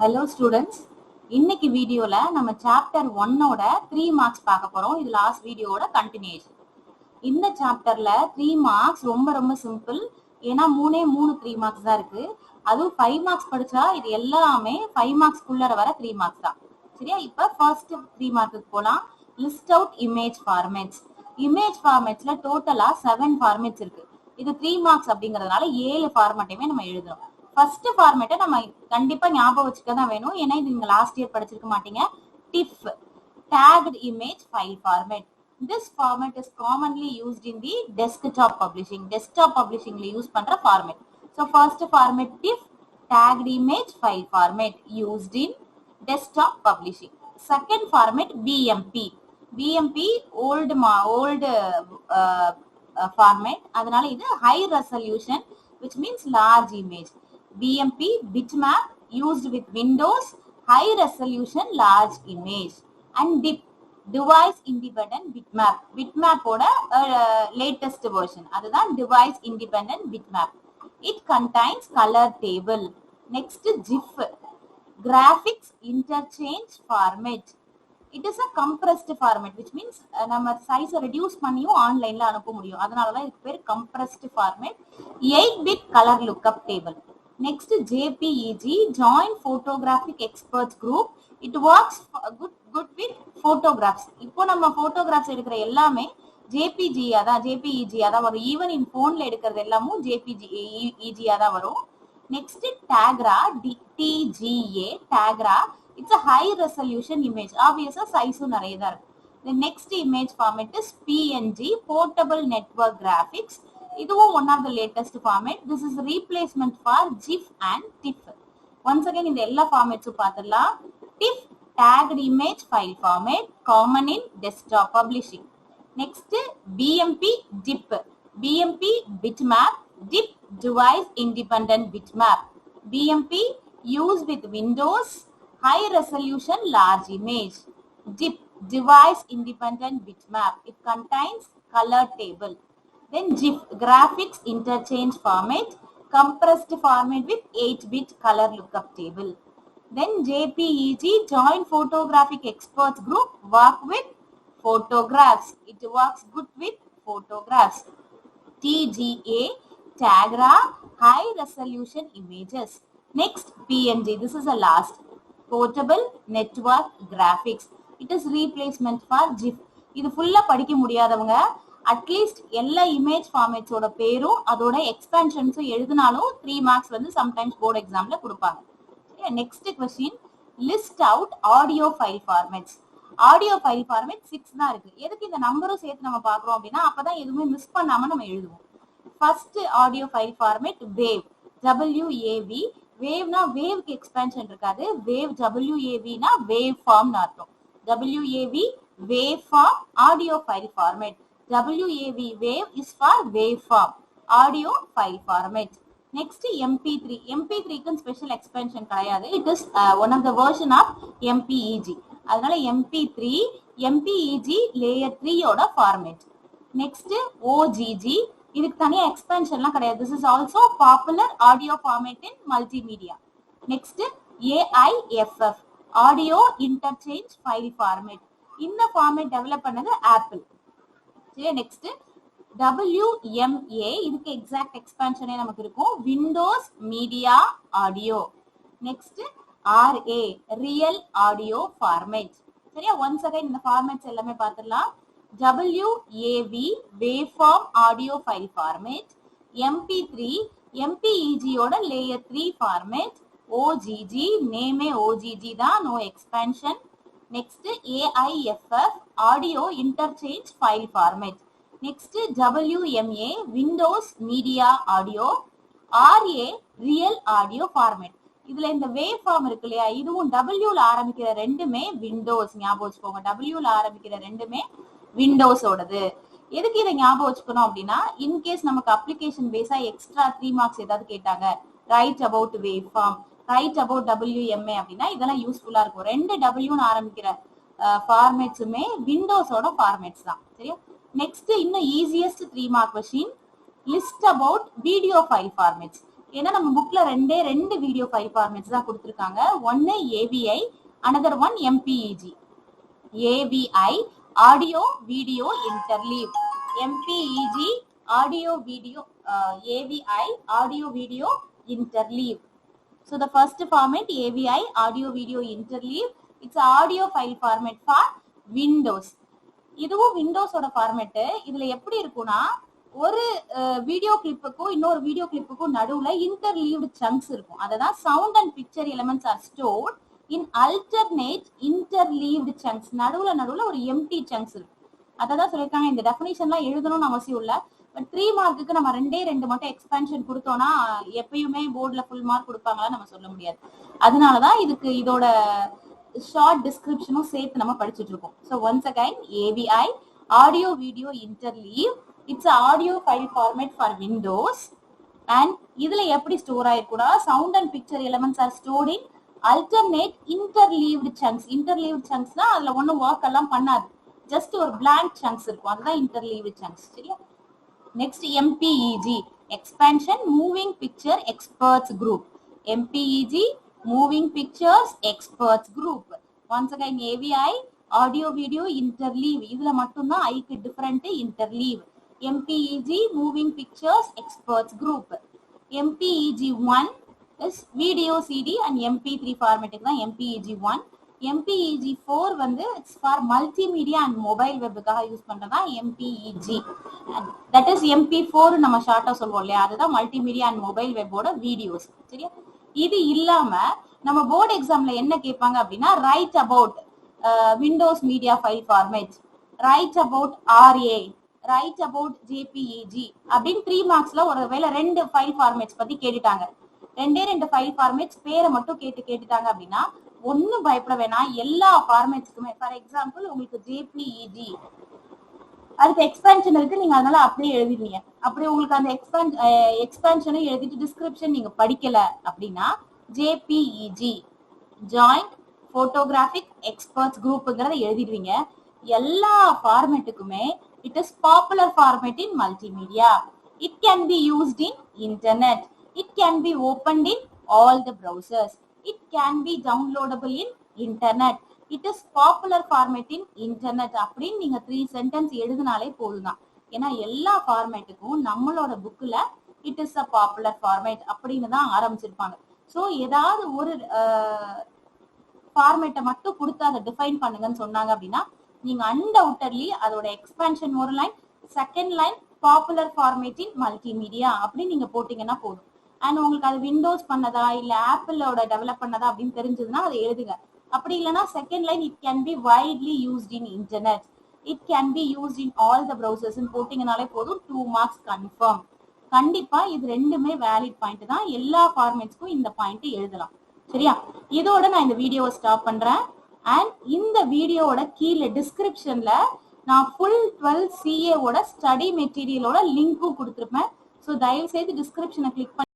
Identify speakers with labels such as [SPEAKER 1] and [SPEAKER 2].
[SPEAKER 1] Hello students. இன்னைக்கு வீடியோல நம்ம சாப்டர் 1ஓட 3 மார்க்ஸ் பார்க்க போறோம். இது லாஸ்ட் வீடியோவோட கண்டினியூஷன். இந்த சாப்டர்ல 3 மார்க்ஸ் ரொம்ப சிம்பிள். ஏன்னா 3 மார்க்ஸ் தான் இருக்கு. அதுவும் 5 மார்க்ஸ் படிச்சா இது எல்லாமே 5 மார்க்ஸ் குள்ளர வர 3 மார்க்ஸ் தான். சரியா? இப்ப ஃபர்ஸ்ட் 3 மார்க்குக்கு போலாம். List out image formats. Image ஃபார்மேட்ஸ்ல டோட்டலா 7 ஃபார்மேட்ஸ் இருக்கு. இது 3 மார்க்ஸ் அப்படிங்கறதுனால 7 ஃபார்மேட்டையுமே நம்ம எழுதணும். ஃபர்ஸ்ட் ஃபார்மேட்டை நம்ம கண்டிப்பா ஞாபகம் வச்சுக்க தான் வேணும். ஏன்னா இது நீங்க லாஸ்ட் இயர் படிச்சிருக்க மாட்டீங்க. டிஃப் tagged image file format. This format is commonly used in the desktop publishing. Desktop publishing ல யூஸ் பண்ற format. So first format TIFF tagged image file format used in desktop publishing. Second format BMP. BMP old format. அதனால இது high resolution which means large image. BMP bitmap used with Windows high resolution large image. And DIP device independent bitmap. Bitmap ஓட latest version. அதுதான் device independent bitmap. It contains color table. Next GIF graphics interchange format. It is a compressed format which means நம்ம size reduce பண்ணியும் ஆன்லைன்ல அனுப்ப முடியும். அதனால தான் இதுக்கு பேர் compressed format. 8-bit color lookup table. Next JPEG joint photographic experts group. It works good with photographs. இப்போ நம்ம photographs எடுக்கிற எல்லாமே JPG தான் வரும். ஈவன் இன் போன்ல எடுக்கிறது எல்லாமும் JPEG தான் வரும். Next Tagra TGA Tagra. It's a high resolution image. Obviously size நிறைய தான் இருக்கு. The next image format is PNG portable network graphics. இதுவும் one of the latest format. This is replacement for GIF and TIFF. Once again இந்த எல்லா formats பார்த்துடலாம். TIFF tagged image file format common in desktop publishing. Next BMP DIP. BMP bitmap. DIP device independent bitmap. BMP used with Windows high resolution large image. DIP device independent bitmap. It contains color table. Then GIF graphics interchange format, compressed format with 8-bit color lookup table. Then JPEG joint photographic experts group work with photographs. It works good with photographs. TGA Tagra high resolution images. Next PNG. This is the last. Portable network graphics. It is replacement for GIF. இது ஃபுல்லா படிக்க முடியாதவங்க at least எல்லா image ஃபார்மேட்ஸோட பேரும் அதோட எக்ஸ்பென்ஷன்ஸும் எழுதினாலும் 3 marks வந்து sometimes board எக்ஸாம்ல கொடுப்பாங்க. Next question list out audio file formats. Audio file format 6 தான் இருக்கு. எதுக்கு இந்த நம்பரும் சேர்த்து நம்ம பாக்குறோம் அப்படின்னா அப்பதான் எதுவுமே மிஸ் பண்ணாம நம்ம எழுதுவோம். First audio file format wave WAV. வேவ்னா வேவ்க்கு எக்ஸ்பென்ஷன் இருக்காது. வேவ் WAVனா வேவ் ஃபார்ம்னு அர்த்தம். WAV wave form audio file format. WAV wave is for waveform audio file format. Next MP3. MP3 க்கு ஸ்பெஷல் எக்ஸ்பென்ஷன் கிடையாது. It is one of the version of MPEG. அதனால MP3 MPEG layer 3 ஓட format. Next OGG. இதுக்கு தனியா எக்ஸ்பென்ஷன்லாம் கிடையாது. This is also popular audio format in multimedia. Next AIFF audio interchange file format. இந்த format develop பண்ணது apple. Next WMA. இதுக்கு exact எக்ஸ்பான்ஷனே நமக்கு இருக்கும். Windows media audio. Next RA real audio format. சரியா? Once again இந்த ஃபார்மேட்ஸ் எல்லாமே பார்த்துடலாம். WAV waveform audio file format. MP3 MPEG ஓட layer 3 format. OGG நேமே OGG தான், no expansion. Next AIFF audio interchange file format. Next WMA Windows media audio. RA real audio format. இதுல இந்த wave form இருக்கு இல்லையா, இதுவும் W ல ஆரம்பிக்கிற ரெண்டுமே விண்டோஸ். ஞாபகம் வச்சுக்கோங்க, W ல ஆரம்பிக்கிற ரெண்டுமே விண்டோஸ் ஓடது. எதுக்கு இதை ஞாபகம் வச்சுக்கணும் அப்படின்னா இன்கேஸ் நமக்கு அப்ளிகேஷன் பேஸா எக்ஸ்ட்ரா 3 மார்க்ஸ் ஏதாவது கேட்டாங்க, write about wave form, write about WMA அப்படின்னா இதெல்லாம் யூஸ்ஃபுல்லா இருக்கும். ரெண்டு W ஆரம்பிக்கிற ஃபார்மேட்ஸுமே விண்டோஸோட ஃபார்மேட்ஸ் தான். சரியா? நெக்ஸ்ட் இன்னும் easiest 3 mark question list about video file formats. ஏன்னா நம்ம புக்ல ரெண்டு வீடியோ ஃபைல் ஃபார்மேட்ஸ் தான் கொடுத்துருக்காங்க. ஒன்னு AVI, another one MPEG. AVI audio video interleave, MPEG audio video, AVI audio video interleave. So the first format AVI audio video interleave, it's a audio file format for Windows. இதுவும் விண்டோஸோட format. இதுல எப்படி இருக்கும்னா ஒரு video கிளிப்புக்கும் இன்னொரு video கிளிப்புக்கும் நடுவுல இன்டர்லீவ்டு chunks இருக்கும். அததான் sound and picture elements are stored in alternate interleaved chunks. நடுவுல ஒரு எம்டி சங்க்ஸ் இருக்கும். அததான் சொல்லியிருக்காங்க. இந்த டெஃபினிஷன்லாம் எழுதணும்னு அவசியம் இல்ல. பட் 3 மார்க்குக்கு நம்ம ரெண்டு மட்டும் எக்ஸ்பென்ஷன் கொடுத்தோம்னா எப்பயுமே போர்டுல ஃபுல் மார்க் கொடுப்பாங்களா நம்ம சொல்ல முடியாது. அதனாலதான் இதோட ஷார்ட் டிஸ்கிரிப்ஷனும் சேர்த்து நம்ம படிச்சுட்டு இருக்கோம். So once again AVI audio video interleave, it's audio file format for Windows. And இதுல எப்படி ஸ்டோர் ஆயிருக்குன்னா sound and picture elements are stored in alternate interleaved chunks. Interleaved சங்க்ஸ்னா அதுல ஒன்னும் ஒர்க் எல்லாம் பண்ணாது, ஜஸ்ட் ஒரு பிளாங்க் சங்க்ஸ் இருக்கும். அதுதான் இன்டர்லீவ்டு சங்க்ஸ். சரியா? Next MPEG expansion moving picture experts group. MPEG moving pictures experts group. Once again AVI audio video interleave. இதுல மட்டும்தான் ஐக்கு different interleave. MPEG moving pictures experts group. MPEG1 is video CD and MP3 ஃபார்மேட்டுக்கு தான் MPEG1. MPEG4 வந்து it's for multimedia and mobile வெப்புக்காக use பண்றதா MPEG. That is MP4 நம்ம ஷார்ட்டா சொல்லுவோம் இல்லையா, அதுதான் மல்டிமீடியா அண்ட் மொபைல் வெப்போட வீடியோஸ். சரியா? இது இல்லாம நம்ம போர்டு எக்ஸாம்ல என்ன கேட்பாங்க அப்படின்னா right about Windows media file format, right about RA, right about JPEG அப்படின்னு 3 மார்க்ஸ்ல ஒருவேளை 2 ஃபைல் ஃபார்மேட்ஸ் பத்தி கேட்டுட்டாங்க. ரெண்டு ஃபைல் ஃபார்மேட்ஸ் பேரை மட்டும் கேட்டுட்டாங்க அப்படின்னா ஒன்னும் பயப்பட வேணாம். எல்லா ஃபார்மேட்ஸ்க்குமே ஃபார் எக்ஸாம்பிள் உங்களுக்கு JPEG அதுக்கு எக்ஸ்பான்ஷன் இருக்கு, நீங்க அதனால அப்படியே எழுதிடுவீங்க. அப்படி உங்களுக்கு அந்த எக்ஸ்பான்ஷனை எழுதிட்டு டிஸ்கிரிப்ஷன் நீங்க படிக்கல அப்படின்னா JPEG ஜாயிண்ட் போட்டோகிராபிக் எக்ஸ்பர்ட்ஸ் குரூப்ங்கிறத எழுதிடுவீங்க. எல்லா ஃபார்மேட்டுக்குமே it is popular format in multimedia. It can be used in internet. It can be opened in all the browsers. It can be downloadable in internet. It is popular format in internet அப்படின்னு நீங்க 3 sentence எழுதினாலே போதுதான். ஏன்னா எல்லா ஃபார்மேட்டுக்கும் நம்மளோட புக்ல it is a popular format அப்படின்னு தான் ஆரம்பிச்சிருப்பாங்க. So ஏதாவது ஒரு ஃபார்மேட்டை மட்டும் கொடுத்து அதை டிஃபைன் பண்ணுங்கன்னு சொன்னாங்க அப்படின்னா நீங்க அன்டவுட்டட்லி அதோட எக்ஸ்பான்ஷன் ஒரு line, second line popular format in multimedia அப்படின்னு நீங்க போட்டீங்கன்னா போதும். அண்ட் உங்களுக்கு அது விண்டோஸ் பண்ணதா இல்ல ஆப்பிளோட டெவலப் பண்ணதா அப்படின்னு தெரிஞ்சதுன்னா அதை எழுதுங்க. அப்படி இல்லைன்னா second line it can be widely used in internet, it can be used in all the browsers போட்டீங்கனாலே போதும். 2 மார்க்ஸ் கன்ஃபார்ம். கண்டிப்பா இது ரெண்டுமே வேலிட் பாயிண்ட் தான். எல்லா ஃபார்மேட்ஸ்க்கும் இந்த பாயிண்ட் எழுதலாம். சரியா? இதோட நான் இந்த வீடியோவை ஸ்டாப் பண்றேன். அண்ட் இந்த வீடியோவோட கீழே டிஸ்கிரிப்ஷன்ல நான் ஃபுல் 12 CA ஓட ஸ்டடி மெட்டீரியலோட லிங்க்கும் கொடுத்துருப்பேன். ஸோ தயவு செய்து டிஸ்கிரிப்ஷனை கிளிக் பண்ணி